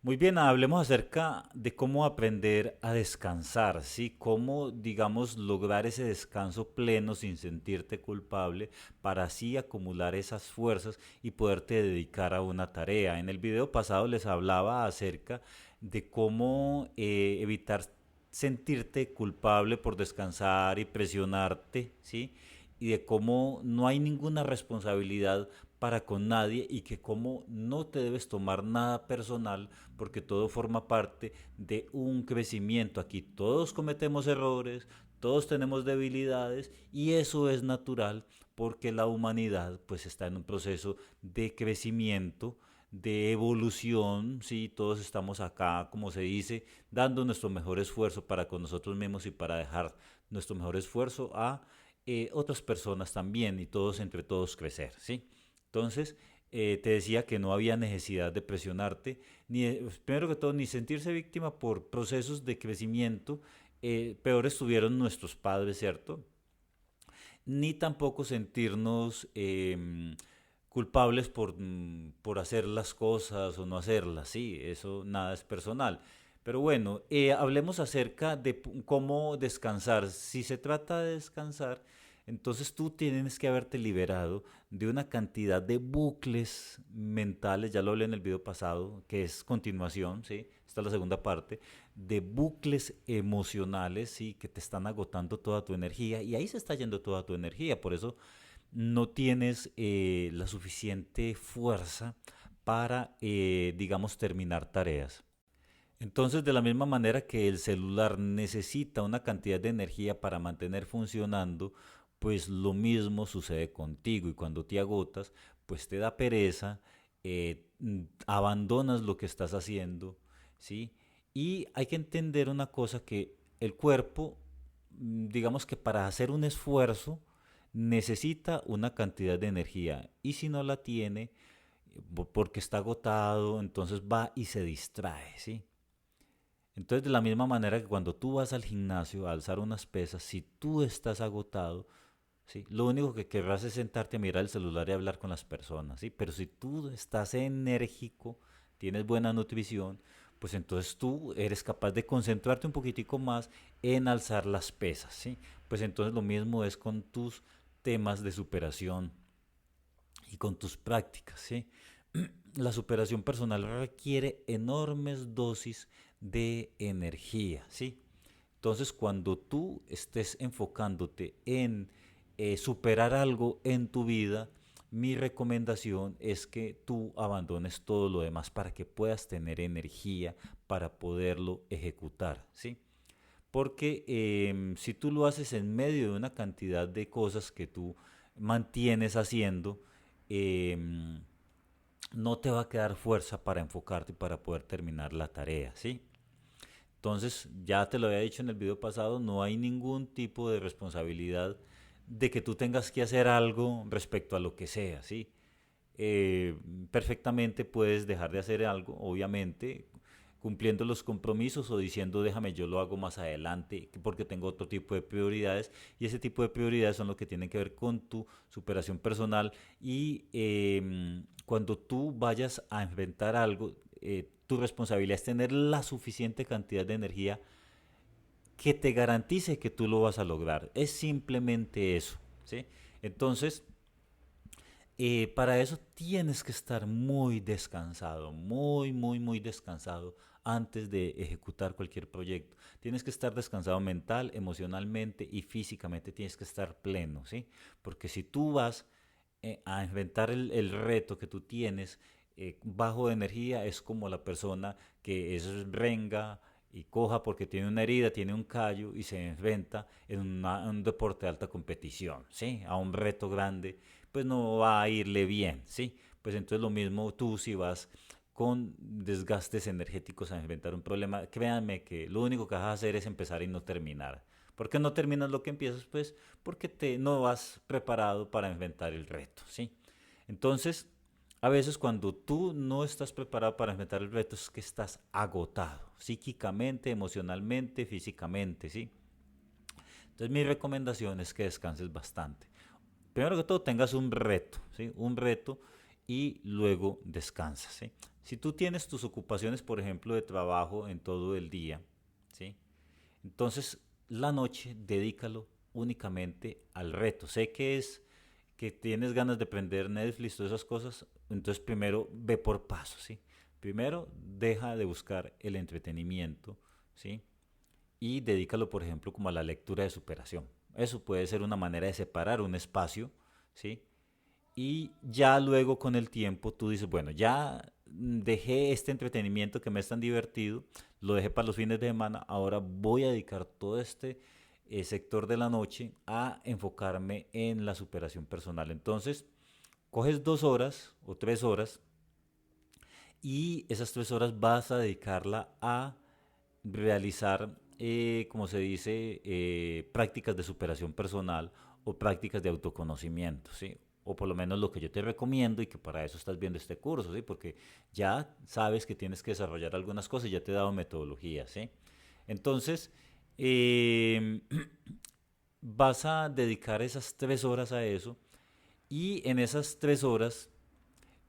Muy bien, hablemos acerca de cómo aprender a descansar, ¿sí? Cómo, digamos, lograr ese descanso pleno sin sentirte culpable para así acumular esas fuerzas y poderte dedicar a una tarea. En el video pasado les hablaba acerca de cómo evitar sentirte culpable por descansar y presionarte, ¿sí? Y de cómo no hay ninguna responsabilidad para con nadie y que cómo no te debes tomar nada personal porque todo forma parte de un crecimiento. Aquí todos cometemos errores, todos tenemos debilidades y eso es natural porque la humanidad pues está en un proceso de crecimiento, de evolución, sí, todos estamos acá, como se dice, dando nuestro mejor esfuerzo para con nosotros mismos y para dejar nuestro mejor esfuerzo a otras personas también y todos entre todos crecer, ¿sí? Entonces, te decía que no había necesidad de presionarte, ni primero que todo, ni sentirse víctima por procesos de crecimiento. Peor estuvieron nuestros padres, ¿cierto? Ni tampoco sentirnos culpables por hacer las cosas o no hacerlas, sí, eso nada es personal. Pero bueno, hablemos acerca de cómo descansar. Si se trata de descansar, entonces tú tienes que haberte liberado de una cantidad de bucles mentales, ya lo hablé en el video pasado, que es continuación, ¿sí? Esta es la segunda parte, de bucles emocionales, ¿sí? Que te están agotando toda tu energía y ahí se está yendo toda tu energía, por eso no tienes la suficiente fuerza para, digamos, terminar tareas. Entonces, de la misma manera que el celular necesita una cantidad de energía para mantener funcionando, pues lo mismo sucede contigo y cuando te agotas, pues te da pereza, abandonas lo que estás haciendo, ¿sí? Y hay que entender una cosa que el cuerpo, digamos que para hacer un esfuerzo, necesita una cantidad de energía y si no la tiene, porque está agotado, entonces va y se distrae, ¿sí? Entonces, de la misma manera que cuando tú vas al gimnasio a alzar unas pesas, si tú estás agotado, ¿sí? Lo único que querrás es sentarte a mirar el celular y hablar con las personas, ¿sí? Pero si tú estás enérgico, tienes buena nutrición, pues entonces tú eres capaz de concentrarte un poquitico más en alzar las pesas, ¿sí? Pues entonces lo mismo es con tus temas de superación y con tus prácticas, ¿sí? La superación personal requiere enormes dosis de energía, ¿sí? Entonces, cuando tú estés enfocándote en superar algo en tu vida, mi recomendación es que tú abandones todo lo demás para que puedas tener energía para poderlo ejecutar, ¿sí? Porque si tú lo haces en medio de una cantidad de cosas que tú mantienes haciendo, eh, no te va a quedar fuerza para enfocarte y para poder terminar la tarea, ¿sí? Entonces, ya te lo había dicho en el video pasado, no hay ningún tipo de responsabilidad de que tú tengas que hacer algo respecto a lo que sea, ¿sí? eh, Perfectamente puedes dejar de hacer algo, obviamente, cumpliendo los compromisos o diciendo déjame yo lo hago más adelante porque tengo otro tipo de prioridades y ese tipo de prioridades son lo que tienen que ver con tu superación personal y cuando tú vayas a enfrentar algo, tu responsabilidad es tener la suficiente cantidad de energía que te garantice que tú lo vas a lograr. Es simplemente eso, ¿sí? Entonces, para eso tienes que estar muy descansado, muy, muy, muy descansado antes de ejecutar cualquier proyecto. Tienes que estar descansado mental, emocionalmente y físicamente. Tienes que estar pleno, ¿sí? Porque si tú vas a enfrentar el reto que tú tienes bajo de energía, es como la persona que es renga y coja porque tiene una herida, tiene un callo y se enfrenta en un deporte de alta competición, ¿sí? A un reto grande pues no va a irle bien, ¿sí? Pues entonces lo mismo tú si vas con desgastes energéticos a enfrentar un problema, créanme que lo único que vas a hacer es empezar y no terminar. ¿Por qué no terminas lo que empiezas? Pues porque no vas preparado para enfrentar el reto, ¿sí? Entonces, a veces cuando tú no estás preparado para enfrentar el reto es que estás agotado, psíquicamente, emocionalmente, físicamente, ¿sí? Entonces mi recomendación es que descanses bastante. Primero que todo tengas un reto, ¿sí? Un reto y luego descansas, ¿sí? Si tú tienes tus ocupaciones, por ejemplo, de trabajo en todo el día, ¿sí? Entonces, la noche dedícalo únicamente al reto. Sé que es que tienes ganas de prender Netflix, todas esas cosas, entonces primero ve por pasos, ¿sí? Primero deja de buscar el entretenimiento, ¿sí? Y dedícalo, por ejemplo, como a la lectura de superación. Eso puede ser una manera de separar un espacio, ¿sí? Y ya luego con el tiempo tú dices, bueno, ya dejé este entretenimiento que me es tan divertido, lo dejé para los fines de semana, ahora voy a dedicar todo este sector de la noche a enfocarme en la superación personal. Entonces, coges 2 horas o 3 horas y esas 3 horas vas a dedicarla a realizar, como se dice, prácticas de superación personal o prácticas de autoconocimiento, ¿sí? O por lo menos lo que yo te recomiendo y que para eso estás viendo este curso, ¿sí? Porque ya sabes que tienes que desarrollar algunas cosas, ya te he dado metodología, ¿sí? Entonces, eh, vas a dedicar esas 3 horas a eso y en esas 3 horas,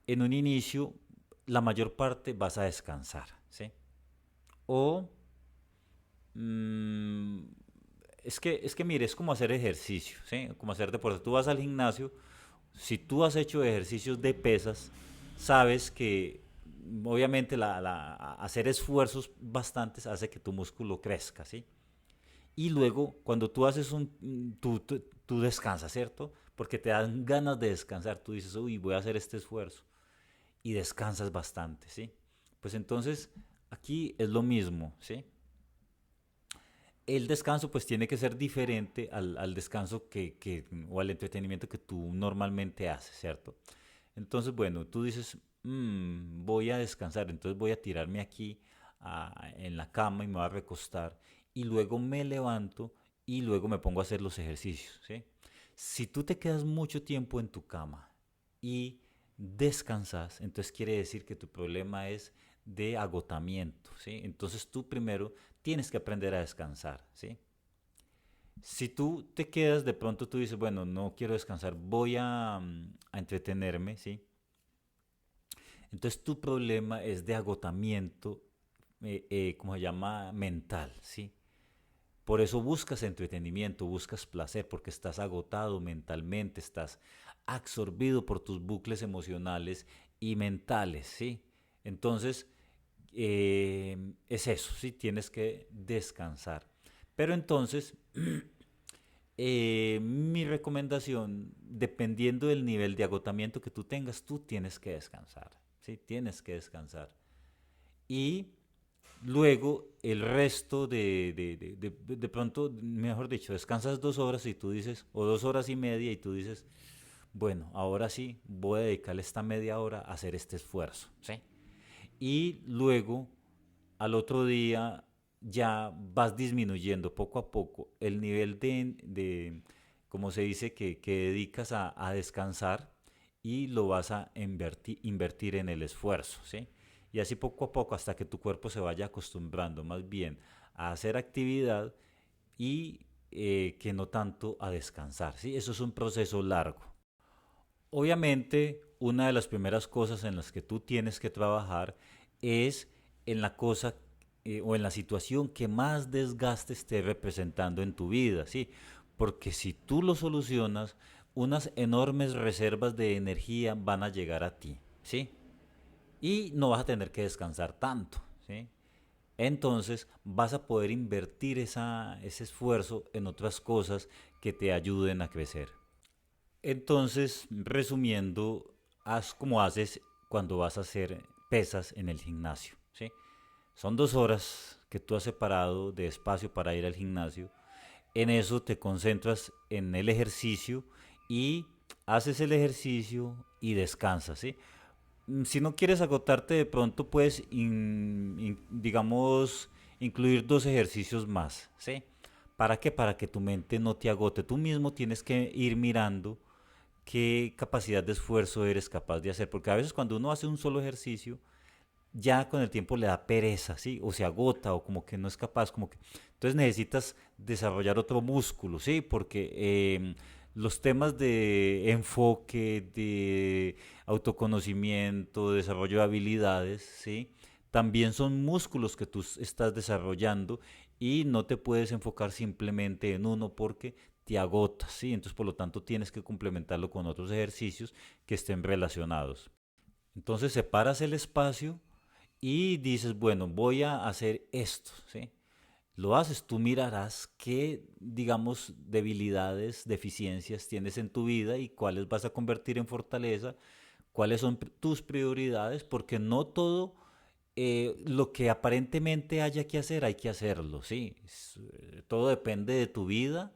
en un inicio, la mayor parte vas a descansar, ¿sí? O Mm, es que mire, es como hacer ejercicio, ¿sí? Como hacer deporte. Tú vas al gimnasio, si tú has hecho ejercicios de pesas, sabes que obviamente hacer esfuerzos bastantes hace que tu músculo crezca, ¿sí? Y luego, cuando tú haces tú descansas, ¿cierto? Porque te dan ganas de descansar. Tú dices, uy, voy a hacer este esfuerzo. Y descansas bastante, ¿sí? Pues entonces, aquí es lo mismo, ¿sí? El descanso pues tiene que ser diferente al descanso o al entretenimiento que tú normalmente haces, ¿cierto? Entonces, bueno, tú dices, voy a descansar, entonces voy a tirarme aquí en la cama y me voy a recostar y luego me levanto y luego me pongo a hacer los ejercicios, ¿sí? Si tú te quedas mucho tiempo en tu cama y descansas, entonces quiere decir que tu problema es de agotamiento, ¿sí? Entonces tú primero tienes que aprender a descansar, ¿sí? Si tú te quedas, de pronto tú dices, bueno, no quiero descansar, voy a entretenerme, ¿sí? Entonces tu problema es de agotamiento, ¿cómo se llama? Mental, ¿sí? Por eso buscas entretenimiento, buscas placer, porque estás agotado mentalmente, estás absorbido por tus bucles emocionales y mentales, ¿sí? Entonces, es eso, ¿sí? Tienes que descansar. Pero entonces, mi recomendación, dependiendo del nivel de agotamiento que tú tengas, tú tienes que descansar, ¿sí? Tienes que descansar. Y luego el resto de pronto, mejor dicho, descansas 2 horas y tú dices, o 2 horas y media y tú dices, bueno, ahora sí voy a dedicarle esta media hora a hacer este esfuerzo, ¿sí? Y luego al otro día ya vas disminuyendo poco a poco el nivel como se dice, que dedicas a descansar y lo vas a invertir en el esfuerzo, ¿sí? Y así poco a poco hasta que tu cuerpo se vaya acostumbrando más bien a hacer actividad y que no tanto a descansar, ¿sí? Eso es un proceso largo. Obviamente, una de las primeras cosas en las que tú tienes que trabajar es en la cosa o en la situación que más desgaste esté representando en tu vida, ¿sí? Porque si tú lo solucionas, unas enormes reservas de energía van a llegar a ti, ¿sí? Y no vas a tener que descansar tanto, ¿sí? Entonces vas a poder invertir ese esfuerzo en otras cosas que te ayuden a crecer. Entonces, resumiendo, haz como haces cuando vas a hacer pesas en el gimnasio, ¿sí? Son 2 horas que tú has separado de espacio para ir al gimnasio. En eso te concentras en el ejercicio y haces el ejercicio y descansas, ¿sí? Si no quieres agotarte de pronto, puedes, digamos, incluir 2 ejercicios más, ¿sí? ¿Para qué? Para que tu mente no te agote. Tú mismo tienes que ir mirando qué capacidad de esfuerzo eres capaz de hacer, porque a veces cuando uno hace un solo ejercicio, ya con el tiempo le da pereza, ¿sí? O se agota o como que no es capaz, como que... Entonces necesitas desarrollar otro músculo, ¿sí? Porque los temas de enfoque, de autoconocimiento, desarrollo de habilidades, ¿sí? También son músculos que tú estás desarrollando y no te puedes enfocar simplemente en uno porque te agotas, ¿sí? Entonces, por lo tanto, tienes que complementarlo con otros ejercicios que estén relacionados. Entonces, separas el espacio y dices, bueno, voy a hacer esto, ¿sí? Lo haces, tú mirarás qué, digamos, debilidades, deficiencias tienes en tu vida y cuáles vas a convertir en fortaleza, cuáles son tus prioridades, porque no todo lo que aparentemente haya que hacer, hay que hacerlo, ¿sí? Todo depende de tu vida,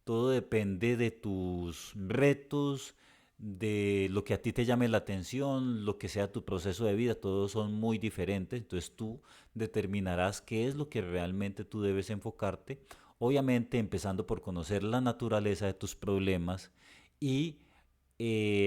todo depende de tus retos, de lo que a ti te llame la atención, lo que sea tu proceso de vida, todos son muy diferentes, entonces tú determinarás qué es lo que realmente tú debes enfocarte, obviamente empezando por conocer la naturaleza de tus problemas y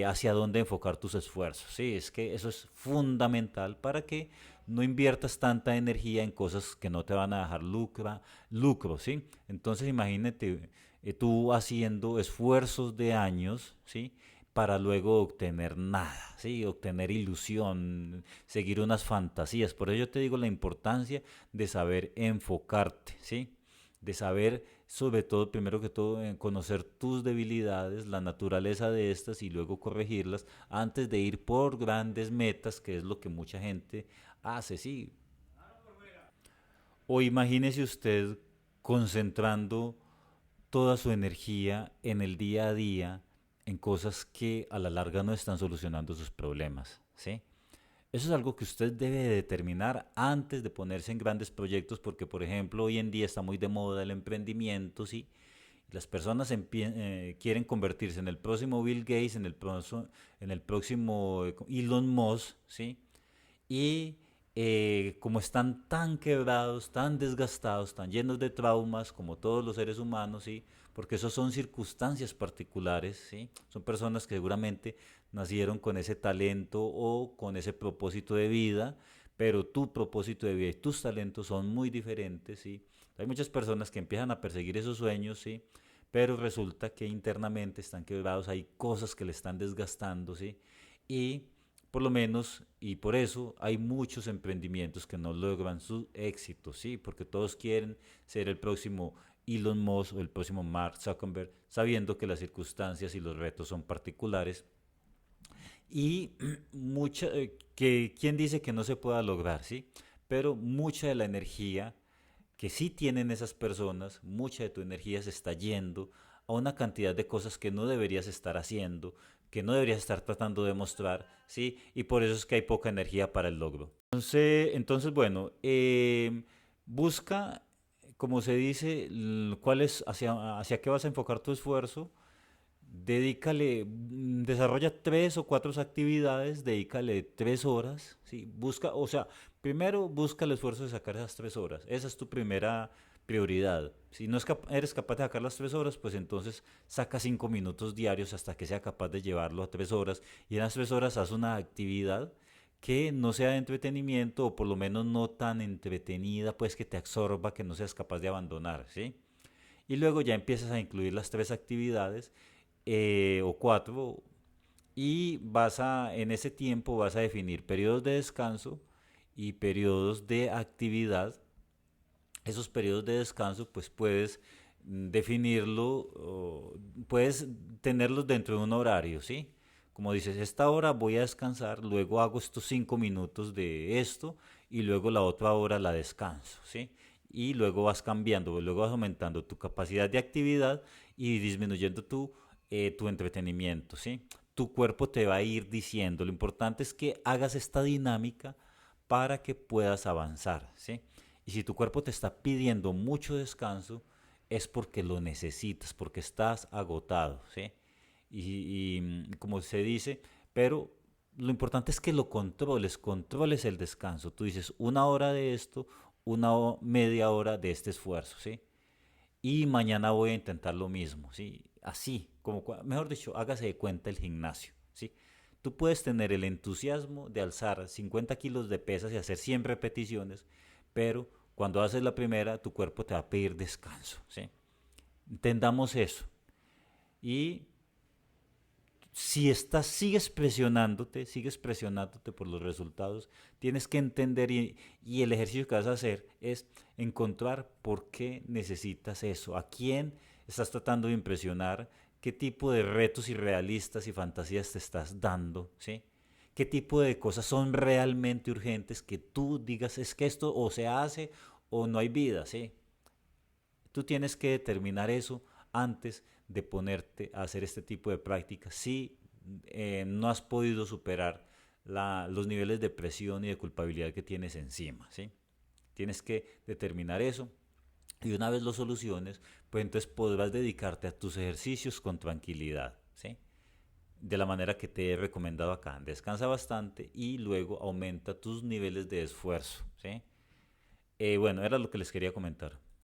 hacia dónde enfocar tus esfuerzos. Sí, es que eso es fundamental para que no inviertas tanta energía en cosas que no te van a dejar lucro, ¿sí? Entonces imagínate tú haciendo esfuerzos de años, ¿sí? Para luego obtener nada, ¿sí? Obtener ilusión, seguir unas fantasías. Por ello yo te digo la importancia de saber enfocarte, ¿sí? De saber, sobre todo, primero que todo, en conocer tus debilidades, la naturaleza de estas y luego corregirlas antes de ir por grandes metas, que es lo que mucha gente hace, ¿sí? O imagínese usted concentrando toda su energía en el día a día en cosas que a la larga no están solucionando sus problemas, ¿sí? Eso es algo que usted debe de determinar antes de ponerse en grandes proyectos porque, por ejemplo, hoy en día está muy de moda el emprendimiento, ¿sí? Las personas quieren convertirse en el próximo Bill Gates, en el próximo Elon Musk, ¿sí? Y como están tan quebrados, tan desgastados, tan llenos de traumas, como todos los seres humanos, ¿sí? Porque eso son circunstancias particulares, ¿sí? Son personas que seguramente nacieron con ese talento o con ese propósito de vida, pero tu propósito de vida y tus talentos son muy diferentes, ¿sí? Hay muchas personas que empiezan a perseguir esos sueños, ¿sí? Pero resulta que internamente están quebrados, hay cosas que le están desgastando, ¿sí? Y por lo menos, y por eso hay muchos emprendimientos que no logran su éxito, ¿sí? Porque todos quieren ser el próximo Elon Musk o el próximo Mark Zuckerberg, sabiendo que las circunstancias y los retos son particulares. Y ¿quién dice que no se pueda lograr, ¿sí? Pero mucha de la energía que sí tienen esas personas, mucha de tu energía se está yendo a una cantidad de cosas que no deberías estar haciendo, que no deberías estar tratando de mostrar, ¿sí? Y por eso es que hay poca energía para el logro. Entonces bueno, busca, como se dice, hacia qué vas a enfocar tu esfuerzo. Dedícale, desarrolla 3 o 4 actividades, dedícale 3 horas, ¿sí? Busca, o sea, primero busca el esfuerzo de sacar esas 3 horas. Esa es tu primera prioridad. Si no eres capaz de sacar las 3 horas, pues entonces saca 5 minutos diarios hasta que sea capaz de llevarlo a 3 horas. Y en las 3 horas haz una actividad que no sea de entretenimiento o por lo menos no tan entretenida, pues que te absorba, que no seas capaz de abandonar, ¿sí? Y luego ya empiezas a incluir las 3 actividades o 4 y en ese tiempo vas a definir periodos de descanso y periodos de actividad. Esos periodos de descanso pues puedes definirlo, puedes tenerlos dentro de un horario, ¿sí? Como dices, esta hora voy a descansar, luego hago estos 5 minutos de esto y luego la otra hora la descanso, ¿sí? Y luego vas cambiando, luego vas aumentando tu capacidad de actividad y disminuyendo tu entretenimiento, ¿sí? Tu cuerpo te va a ir diciendo, lo importante es que hagas esta dinámica para que puedas avanzar, ¿sí? Y si tu cuerpo te está pidiendo mucho descanso, es porque lo necesitas, porque estás agotado, ¿sí? Como se dice, pero lo importante es que lo controles el descanso. Tú dices 1 hora de esto, media hora de este esfuerzo, ¿sí? Y mañana voy a intentar lo mismo, ¿sí? Así, mejor dicho, hágase de cuenta el gimnasio, ¿sí? Tú puedes tener el entusiasmo de alzar 50 kilos de pesas y hacer 100 repeticiones, pero cuando haces la primera, tu cuerpo te va a pedir descanso, ¿sí? Entendamos eso. Y Si estás, sigues presionándote por los resultados, tienes que entender y el ejercicio que vas a hacer es encontrar por qué necesitas eso, a quién estás tratando de impresionar, qué tipo de retos irrealistas y fantasías te estás dando, ¿sí? ¿Qué tipo de cosas son realmente urgentes que tú digas es que esto o se hace o no hay vida, ¿sí? Tú tienes que determinar eso antes de ponerte a hacer este tipo de prácticas. Si no has podido superar los niveles de presión y de culpabilidad que tienes encima, ¿sí? Tienes que determinar eso y una vez lo soluciones, pues entonces podrás dedicarte a tus ejercicios con tranquilidad, ¿sí? De la manera que te he recomendado acá. Descansa bastante y luego aumenta tus niveles de esfuerzo, ¿sí? Bueno, era lo que les quería comentar.